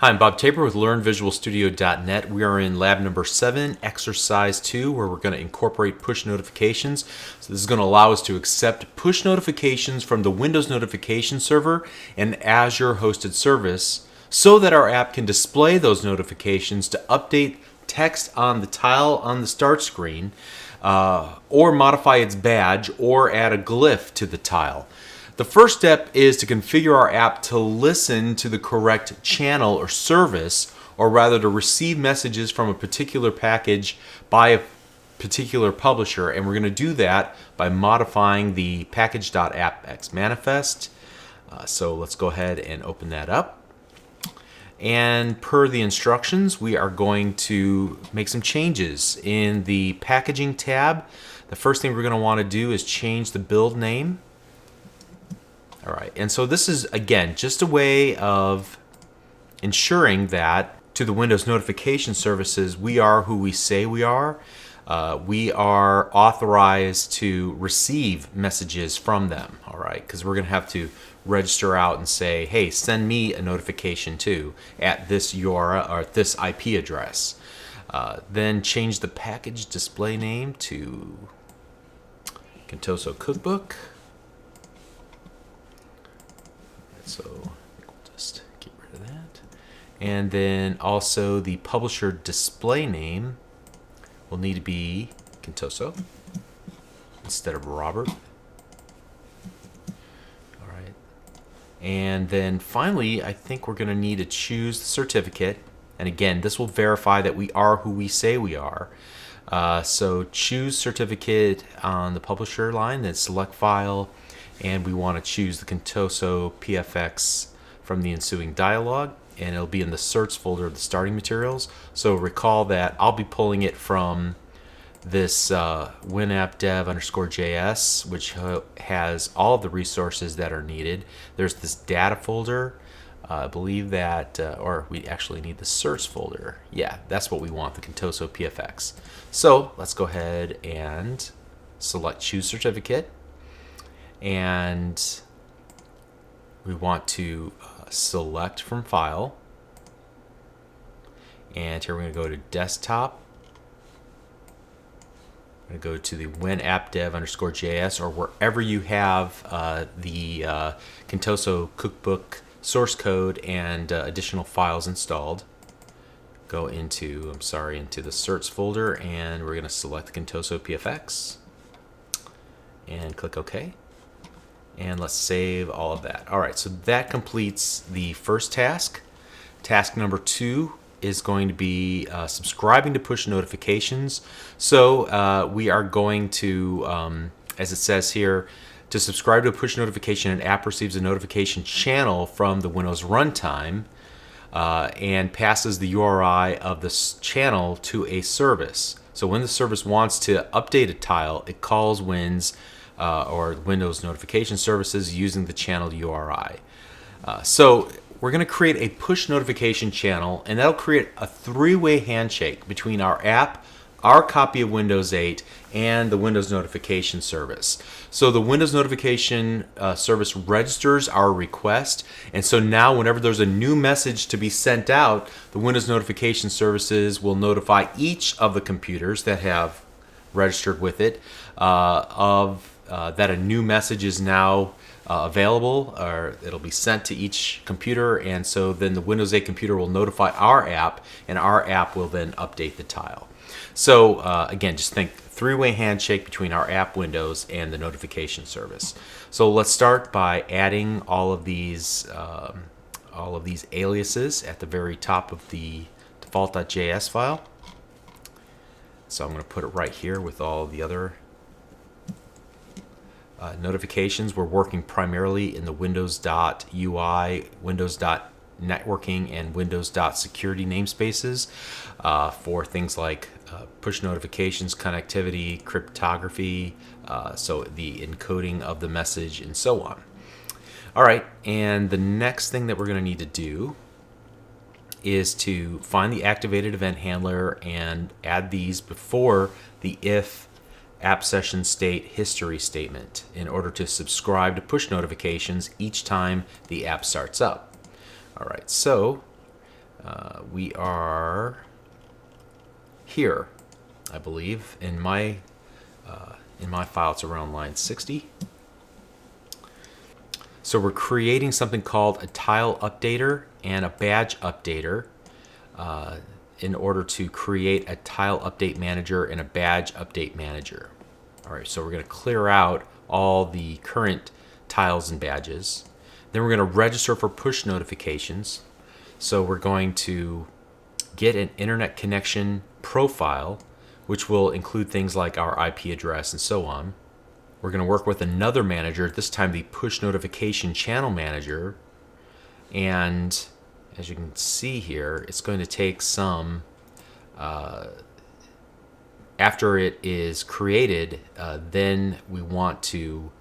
Hi, I'm Bob Tabor with LearnVisualStudio.net. We are in lab number 7, exercise 2, where we're going to incorporate push notifications. So this is going to allow us to accept push notifications from the Windows Notification Server and Azure hosted service so that our app can display those notifications to update text on the tile on the start screen, or modify its badge, or add a glyph to the tile. The first step is to configure our app to listen to the correct channel or service, or rather to receive messages from a particular package by a particular publisher. And we're going to do that by modifying the package.appxmanifest. So let's go ahead and open that up. And per the instructions, we are going to make some changes in the packaging tab. The first thing we're going to want to do is change the build name. All right, and so this is, again, just a way of ensuring that to the Windows notification services, we are who we say we are. We are authorized to receive messages from them, all right, because we're going to have to register out and say, hey, send me a notification too at this URL or this IP address. Then change the package display name to Contoso Cookbook. So we'll just get rid of that. And then also the publisher display name will need to be Contoso instead of Robert. All right. And then finally, I think we're going to need to choose the certificate. And again, this will verify that we are who we say we are. So choose certificate on the publisher line, then select file. And we want to choose the Contoso PFX from the ensuing dialog, and it'll be in the certs folder of the starting materials. So recall that I'll be pulling it from this WinAppDev_JS, which has all of the resources that are needed. There's this data folder. I believe that, or we actually need the certs folder. Yeah, that's what we want, the Contoso PFX. So let's go ahead and select Choose Certificate. And we want to select from file, and here we're going to go to desktop. I'm going to go to the WinAppDev_JS, or wherever you have the Contoso Cookbook source code and additional files installed. Go into, into the certs folder, and we're going to select the Contoso PFX and click OK. And let's save all of that. All right, so that completes the first task. Task number 2 is going to be subscribing to push notifications. So we are going to, as it says here, to subscribe to a push notification, an app receives a notification channel from the Windows runtime and passes the URI of this channel to a service. So when the service wants to update a tile, it calls or Windows notification services using the channel URI. So we're going to create a push notification channel, and that'll create a three-way handshake between our app, our copy of Windows 8, and the Windows notification service. So the Windows notification service registers our request, and so now whenever there's a new message to be sent out, the Windows notification services will notify each of the computers that have registered with it that a new message is now available, or it'll be sent to each computer, and so then the Windows 8 computer will notify our app, and our app will then update the tile. So again, just think three-way handshake between our app Windows and the notification service. So let's start by adding all of these aliases at the very top of the default.js file. So I'm going to put it right here with all the other notifications. We're working primarily in the Windows.UI, Windows.networking, and Windows.security namespaces for things like push notifications, connectivity, cryptography, so the encoding of the message, and so on. All right, and the next thing that we're going to need to do is to find the activated event handler and add these before the if app session state history statement in order to subscribe to push notifications each time the app starts up. All right, so We are here, I believe. In my file, it's around line 60. So we're creating something called a tile updater and a badge updater in order to create a tile update manager and a badge update manager. All right, so we're going to clear out all the current tiles and badges. Then we're going to register for push notifications. So we're going to get an internet connection profile, which will include things like our IP address and so on. We're going to work with another manager, this time the push notification channel manager. And as you can see here, it's going to take some, after it is created, then we want to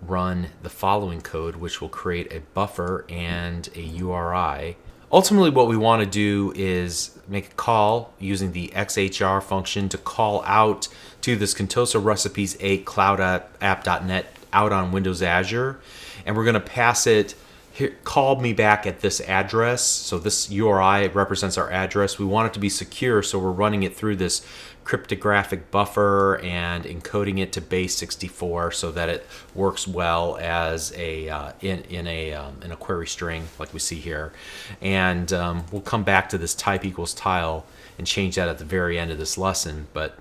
run the following code, which will create a buffer and a URI. Ultimately, what we want to do is make a call using the XHR function to call out to this Contoso Recipes 8 Cloud App.net out on Windows Azure. And we're going to pass it, here, call me back at this address. So this URI represents our address. We want it to be secure, so we're running it through this cryptographic buffer and encoding it to base 64 so that it works well as a in a query string like we see here. And we'll come back to this type equals tile and change that at the very end of this lesson. But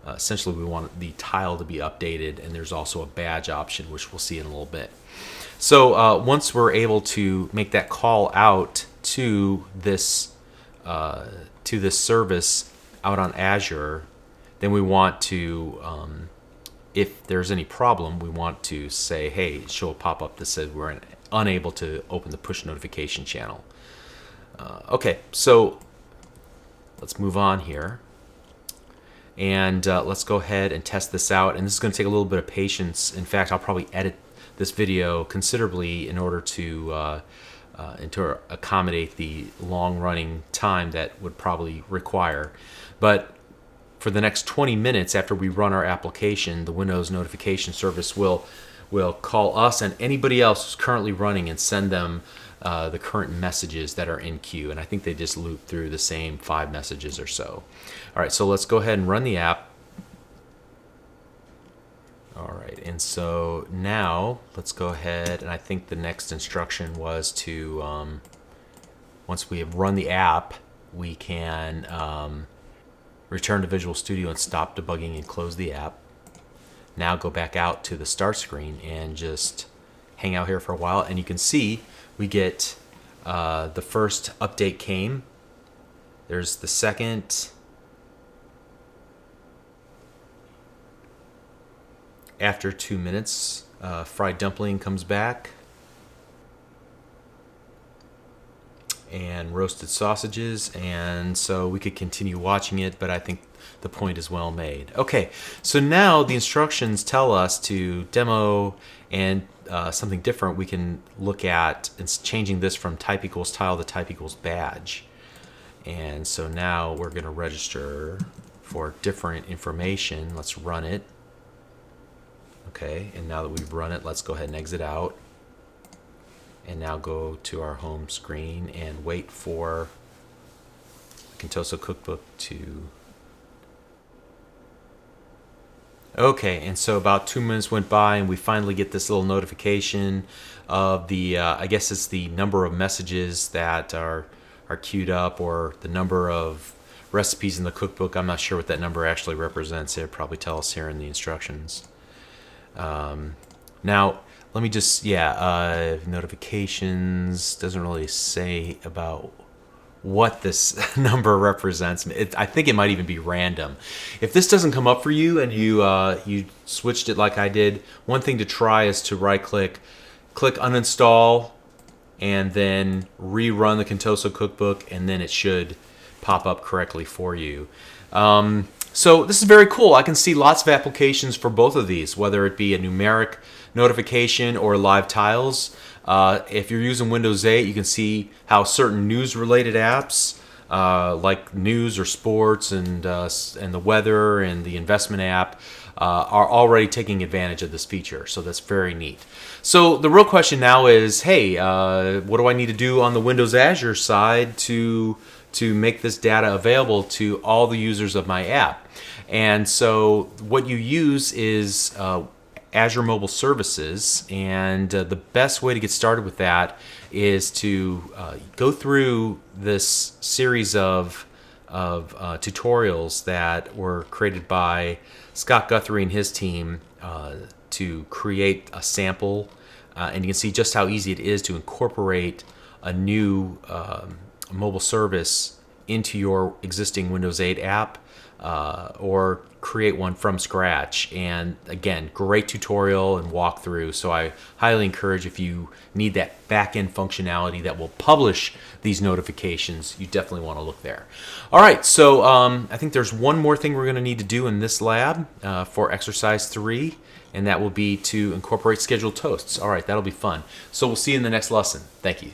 essentially, we want the tile to be updated, and there's also a badge option, which we'll see in a little bit. So once we're able to make that call out to this service out on Azure, then we want to, if there's any problem, we want to say, hey, show a pop-up that says we're unable to open the push notification channel. Okay, so let's move on here. And let's go ahead and test this out. And this is going to take a little bit of patience. In fact, I'll probably edit this video considerably in order to accommodate the long-running time that would probably require. But for the next 20 minutes after we run our application, the Windows notification service will call us and anybody else who's currently running and send them the current messages that are in queue. And I think they just loop through the same 5 messages or so. All right, so let's go ahead and run the app. All right, and so now let's go ahead, and I think the next instruction was to, once we have run the app, we can return to Visual Studio and stop debugging and close the app. Now go back out to the start screen and just hang out here for a while, and you can see we get the first update came. There's the second. After 2 minutes, fried dumpling comes back, and roasted sausages, and so we could continue watching it, but I think the point is well made. Okay, so now the instructions tell us to demo and something different. We can look at changing this from type equals tile to type equals badge. And so now we're going to register for different information. Let's run it. Okay, and now that we've run it, let's go ahead and exit out. And now go to our home screen and wait for the Contoso Cookbook to... Okay, and so about 2 minutes went by and we finally get this little notification of the, I guess it's the number of messages that are queued up, or the number of recipes in the cookbook. I'm not sure what that number actually represents. It'll probably tell us here in the instructions. Now, let me just, notifications doesn't really say about what this number represents. I think it might even be random. If this doesn't come up for you and you switched it like I did, one thing to try is to right-click, click uninstall, and then rerun the Contoso Cookbook, and then it should pop up correctly for you. So this is very cool. I can see lots of applications for both of these, whether it be a numeric notification or live tiles. If you're using Windows 8, you can see how certain news-related apps, like news or sports and the weather and the investment app, are already taking advantage of this feature. So that's very neat. So the real question now is, hey, what do I need to do on the Windows Azure side to make this data available to all the users of my app? And so what you use is Azure Mobile Services, and the best way to get started with that is to go through this series of tutorials that were created by Scott Guthrie and his team to create a sample, and you can see just how easy it is to incorporate a new mobile service into your existing Windows 8 app, or create one from scratch. And again, great tutorial and walkthrough. So I highly encourage, if you need that back-end functionality that will publish these notifications, you definitely want to look there. All right, so I think there's one more thing we're going to need to do in this lab for exercise 3, and that will be to incorporate scheduled toasts. All right, that'll be fun. So we'll see you in the next lesson. Thank you.